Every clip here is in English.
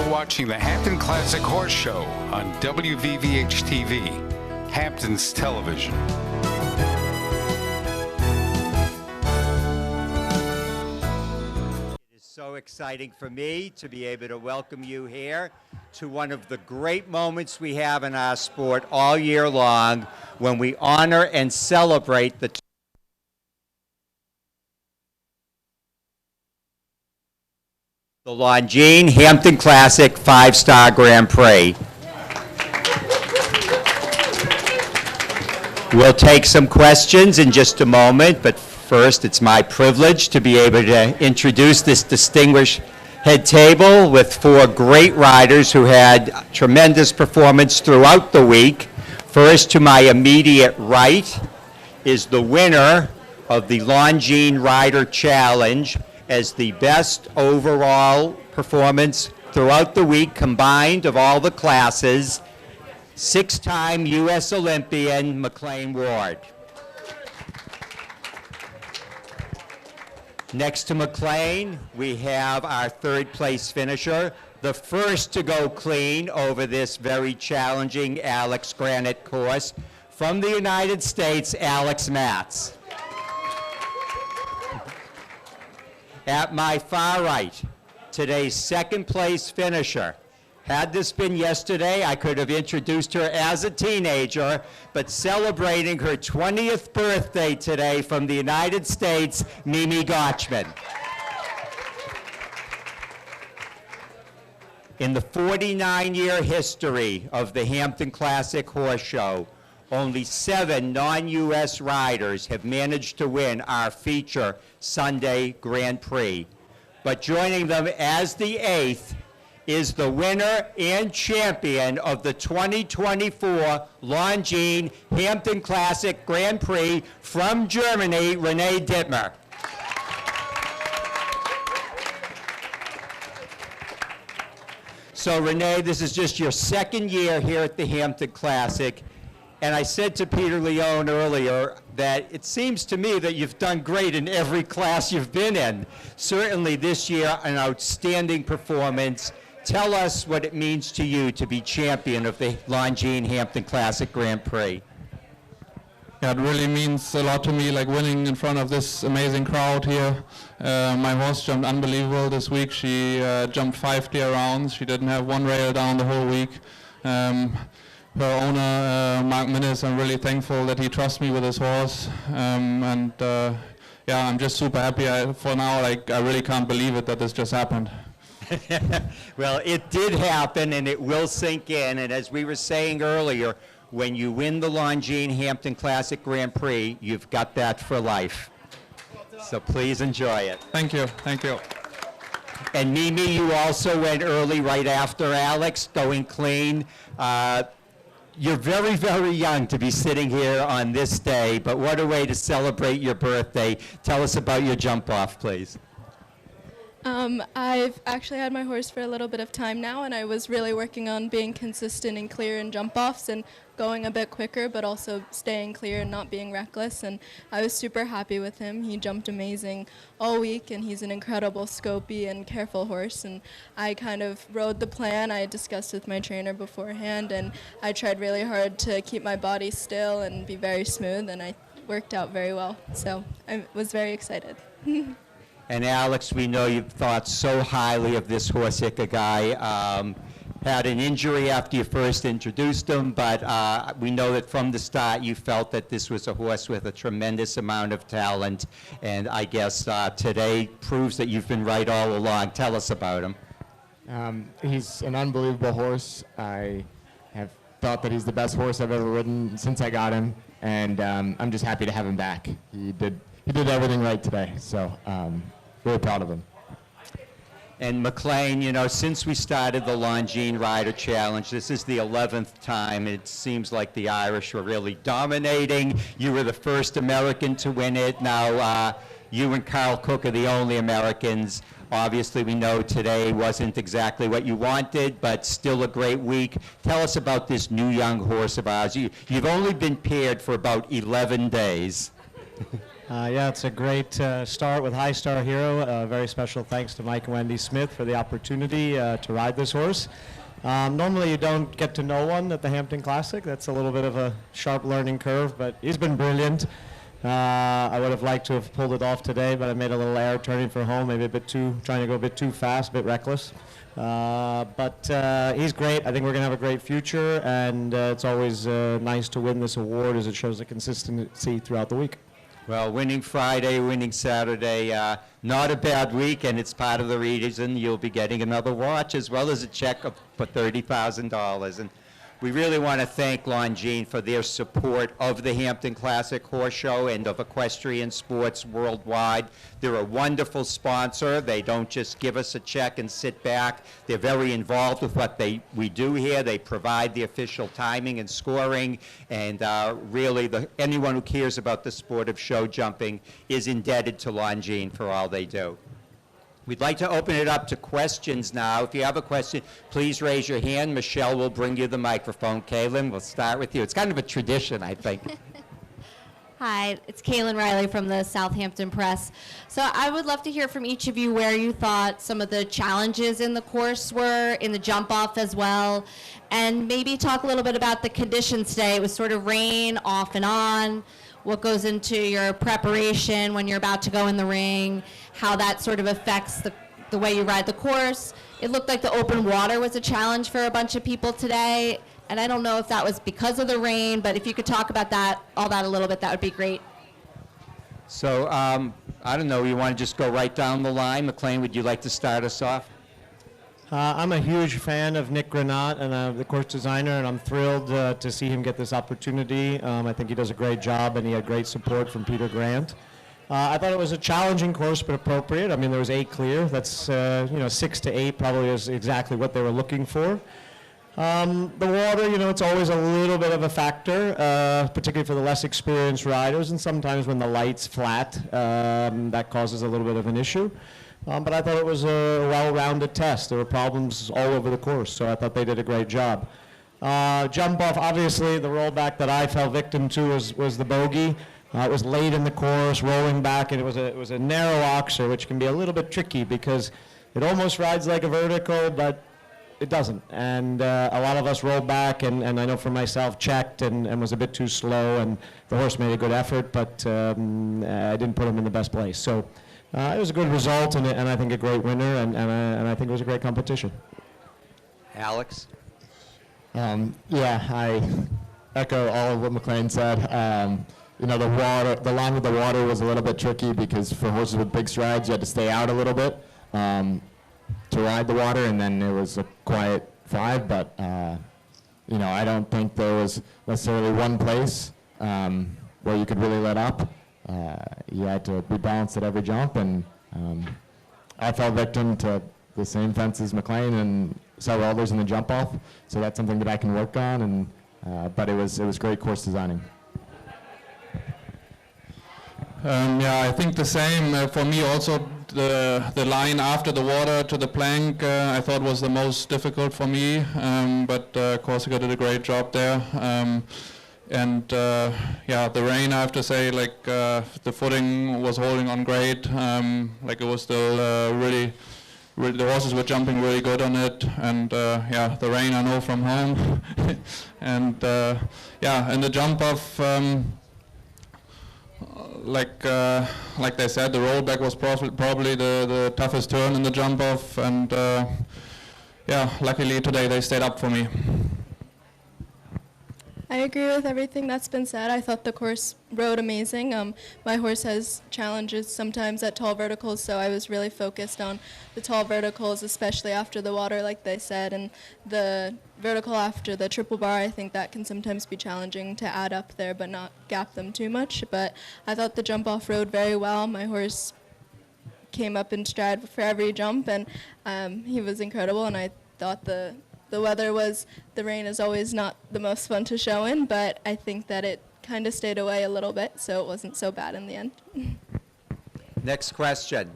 You're watching the Hampton Classic Horse Show on WVVH-TV, Hampton's television. It is so exciting for me to be able to welcome you here to one of the great moments we have in our sport all year long when we honor and celebrate the Longines Hampton Classic 5-Star Grand Prix. We'll take some questions in just a moment, but first it's my privilege to be able to introduce this distinguished head table with 4 great riders who had tremendous performance throughout the week. First, to my immediate right is the winner of the Longines Rider Challenge as the best overall performance throughout the week combined of all the classes, 6-time U.S. Olympian McLean Ward. Next to McLean, we have our 3rd place finisher, the first to go clean over this very challenging Alex Granite course, from the United States, Alex Matz. At my far right, today's 2nd place finisher. Had this been yesterday, I could have introduced her as a teenager, but celebrating her 20th birthday today from the United States, Mimi Gotchman. In the 49-year history of the Hampton Classic Horse Show, only 7 non-U.S. riders have managed to win our feature Sunday Grand Prix. But joining them as the 8th is the winner and champion of the 2024 Longines Hampton Classic Grand Prix from Germany, Renee Dittmer. So Renee, this is just your 2nd year here at the Hampton Classic. And I said to Peter Leone earlier that it seems to me that you've done great in every class you've been in. Certainly this year, an outstanding performance. Tell us what it means to you to be champion of the Longines Hampton Classic Grand Prix. Yeah, it really means a lot to me, like winning in front of this amazing crowd here. My horse jumped unbelievable this week. She jumped 5 clear rounds. She didn't have one rail down the whole week. Her owner, Mark Minnis, I'm really thankful that he trusts me with his horse. Yeah, I'm just super happy. For now, like, I really can't believe it that this just happened. Well, it did happen, and it will sink in. And as we were saying earlier, when you win the Longines Hampton Classic Grand Prix, you've got that for life. So please enjoy it. Thank you. Thank you. And Mimi, you also went early right after Alex, going clean. You're very, very young to be sitting here on this day, but what a way to celebrate your birthday. Tell us about your jump off, please. I've actually had my horse for a little bit of time now, and I was really working on being consistent and clear in jump-offs and going a bit quicker, but also staying clear and not being reckless, and I was super happy with him. He jumped amazing all week, and he's an incredible scopy and careful horse, and I kind of rode the plan I discussed with my trainer beforehand, and I tried really hard to keep my body still and be very smooth, and I worked out very well, so I was very excited. And Alex, we know you've thought so highly of this horse Guy. Had an injury after you first introduced him, but we know that from the start you felt that this was a horse with a tremendous amount of talent, and I guess today proves that you've been right all along. Tell us about him. He's an unbelievable horse. I have thought that he's the best horse I've ever ridden since I got him, and I'm just happy to have him back. He did everything right today, so really proud of him. And McLean, you know, since we started the Longines Rider Challenge, this is the 11th time. It seems like the Irish were really dominating. You were the first American to win it. Now, you and Carl Cook are the only Americans. Obviously, we know today wasn't exactly what you wanted, but still a great week. Tell us about this new young horse of ours. You've only been paired for about 11 days. Yeah, it's a great start with High Star Hero. Very special thanks to Mike and Wendy Smith for the opportunity to ride this horse. Normally you don't get to know one at the Hampton Classic. That's a little bit of a sharp learning curve, but he's been brilliant. I would have liked to have pulled it off today, but I made a little error turning for home, maybe trying to go a bit too fast, a bit reckless. But he's great. I think we're going to have a great future, and it's always nice to win this award as it shows the consistency throughout the week. Well, winning Friday, winning Saturday, not a bad week, and it's part of the reason you'll be getting another watch as well as a check for $30,000. And we really want to thank Longines for their support of the Hampton Classic Horse Show and of equestrian sports worldwide. They're a wonderful sponsor. They don't just give us a check and sit back. They're very involved with what we do here. They provide the official timing and scoring, and really anyone who cares about the sport of show jumping is indebted to Longines for all they do. We'd like to open it up to questions now. If you have a question, please raise your hand. Michelle will bring you the microphone. Kaylin, we'll start with you. It's kind of a tradition, I think. Hi, it's Kaylin Riley from the Southampton Press. So I would love to hear from each of you where you thought some of the challenges in the course were, in the jump off as well, and maybe talk a little bit about the conditions today. It was sort of rain off and on. What goes into your preparation when you're about to go in the ring, how that sort of affects the way you ride the course. It looked like the open water was a challenge for a bunch of people today, and I don't know if that was because of the rain, but if you could talk about all that a little bit, that would be great. So, I don't know, you want to just go right down the line? McLean, would you like to start us off? I'm a huge fan of Nick Granat, and the course designer, and I'm thrilled to see him get this opportunity. I think he does a great job, and he had great support from Peter Grant. I thought it was a challenging course, but appropriate. I mean, there was 8 clear. That's 6 to 8 probably is exactly what they were looking for. The water, it's always a little bit of a factor, particularly for the less experienced riders, and sometimes when the light's flat, that causes a little bit of an issue. But I thought it was a well-rounded test. There were problems all over the course, so I thought they did a great job. Jump off, obviously, the rollback that I fell victim to was the bogey. It was late in the course, rolling back, and it was a narrow oxer, which can be a little bit tricky because it almost rides like a vertical, but it doesn't. And a lot of us rolled back, and I know for myself, checked and was a bit too slow, and the horse made a good effort, but I didn't put him in the best place. So. It was a good result, and I think a great winner, and I think it was a great competition. Alex? Yeah, I echo all of what McLean said. The line with the water was a little bit tricky because for horses with big strides, you had to stay out a little bit to ride the water, and then it was a quiet 5. But I don't think there was necessarily one place where you could really let up. You had to be balanced at every jump, and I fell victim to the same fence as McLean and several others in the jump off, so that's something that I can work on. And but it was great course designing. Yeah, I think the same. For me also, the line after the water to the plank I thought was the most difficult for me, but Corsica did a great job there. Yeah, the rain, I have to say, the footing was holding on great. It was still really, the horses were jumping really good on it. And yeah, the rain I know from home. And yeah, in the jump off, like they said, the rollback was probably the toughest turn in the jump off. And yeah, luckily today they stayed up for me. I agree with everything that's been said. I thought the course rode amazing. My horse has challenges sometimes at tall verticals, so I was really focused on the tall verticals, especially after the water, like they said, and the vertical after the triple bar. I think that can sometimes be challenging to add up there but not gap them too much. But I thought the jump off rode very well. My horse came up in stride for every jump, and he was incredible, and I thought the rain is always not the most fun to show in, but I think that it kind of stayed away a little bit, so it wasn't so bad in the end. Next question.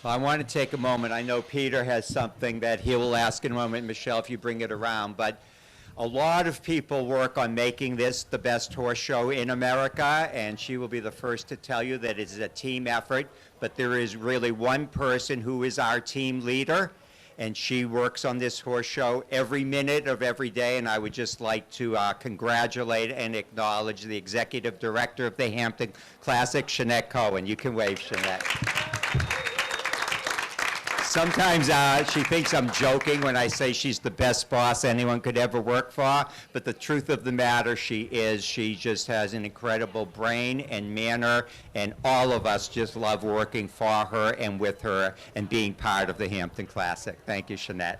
Well, I want to take a moment. I know Peter has something that he will ask in a moment. Michelle, if you bring it around. But A lot of people work on making this the best horse show in America, and she will be the first to tell you that it is a team effort, but there is really one person who is our team leader, and she works on this horse show every minute of every day, and I would just like to congratulate and acknowledge the executive director of the Hampton Classic, Shanette Cohen. You can wave, Shanette. Sometimes she thinks I'm joking when I say she's the best boss anyone could ever work for, but the truth of the matter, she is. She just has an incredible brain and manner, and all of us just love working for her and with her and being part of the Hampton Classic. Thank you, Shanette.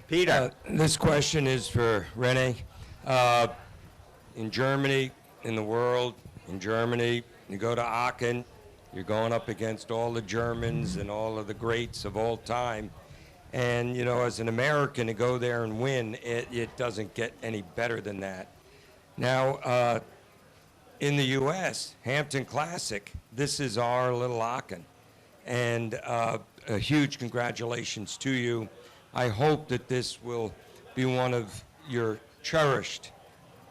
Peter. This question is for Renee. In Germany, in the world, in Germany, you go to Aachen, you're going up against all the Germans and all of the greats of all time. And, you know, as an American, to go there and win, it doesn't get any better than that. Now, in the U.S., Hampton Classic, this is our little Aachen. And a huge congratulations to you. I hope that this will be one of your cherished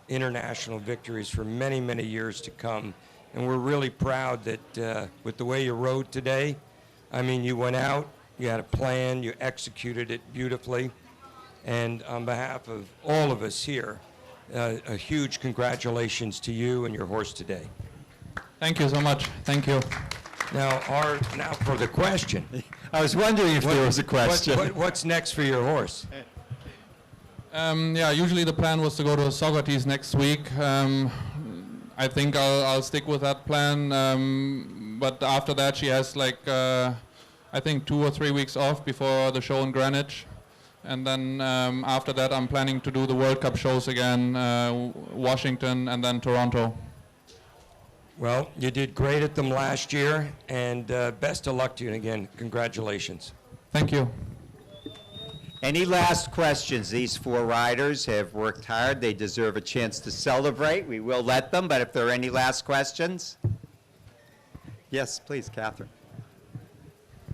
international victories for many, many years to come. And we're really proud that with the way you rode today, I mean, you went out, you had a plan, you executed it beautifully. And on behalf of all of us here, a huge congratulations to you and your horse today. Thank you so much. Thank you. Now for the question. I was wondering if there was a question. What's next for your horse? Yeah, usually the plan was to go to Socrates next week. I think I'll stick with that plan, but after that she has like, I think 2 or 3 weeks off before the show in Greenwich. And then after that I'm planning to do the World Cup shows again, Washington and then Toronto. Well, you did great at them last year, and best of luck to you, and again, congratulations. Thank you. Any last questions? These 4 riders have worked hard. They deserve a chance to celebrate. We will let them, but if there are any last questions? Yes, please, Catherine.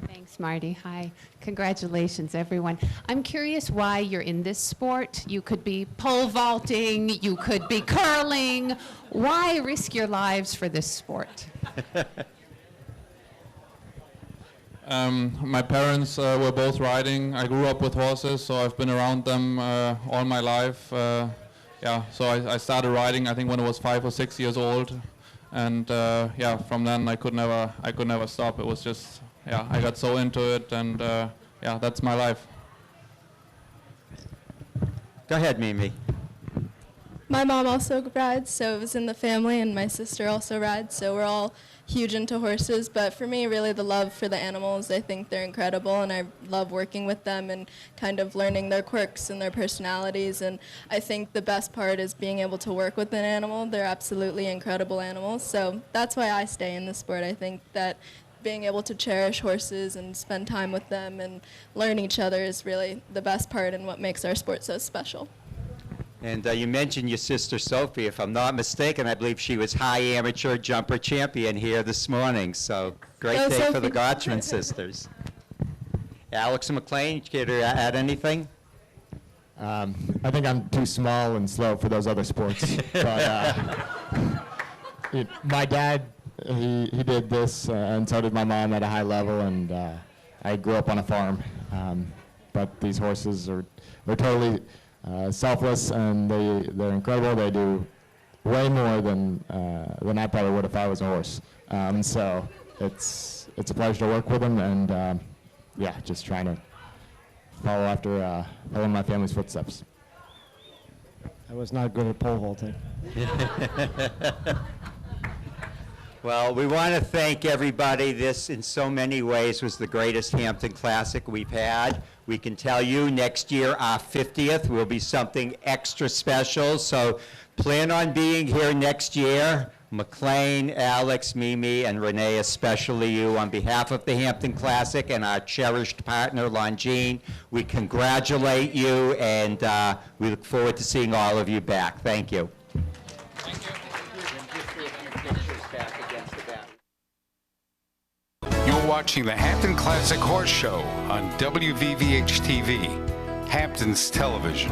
Thanks, Marty. Hi. Congratulations, everyone. I'm curious why you're in this sport. You could be pole vaulting, you could be curling. Why risk your lives for this sport? My parents were both riding. I grew up with horses, so I've been around them all my life. Yeah, so I started riding, I think, when I was 5 or 6 years old, and yeah, from then I could never stop. It was just, yeah, I got so into it, and yeah, that's my life. Go ahead, Mimi. My mom also rides, so it was in the family, and my sister also rides, so we're all huge into horses. But for me, really the love for the animals, I think they're incredible, and I love working with them and kind of learning their quirks and their personalities. And I think the best part is being able to work with an animal. They're absolutely incredible animals, so that's why I stay in the sport. I think that being able to cherish horses and spend time with them and learn each other is really the best part and what makes our sport so special. And you mentioned your sister Sophie. If I'm not mistaken, I believe she was high amateur jumper champion here this morning. So great Go day Sophie. for the Gotchman sisters. Alex and McLean, you care to add anything? I think I'm too small and slow for those other sports. But my dad, he did this, and so did my mom at a high level, and I grew up on a farm. But these horses are totally selfless, and they're incredible. They do way more than I probably would if I was a horse. So it's a pleasure to work with them, and yeah, just trying to follow my family's footsteps. I was not good at pole vaulting. Well, we want to thank everybody. This, in so many ways, was the greatest Hampton Classic we've had. We can tell you next year, our 50th, will be something extra special. So plan on being here next year. McLean, Alex, Mimi, and Renee, especially you, on behalf of the Hampton Classic and our cherished partner, Longines, we congratulate you, and we look forward to seeing all of you back. Thank you. Thank you. You're watching the Hampton Classic Horse Show on WVVH-TV, Hamptons Television.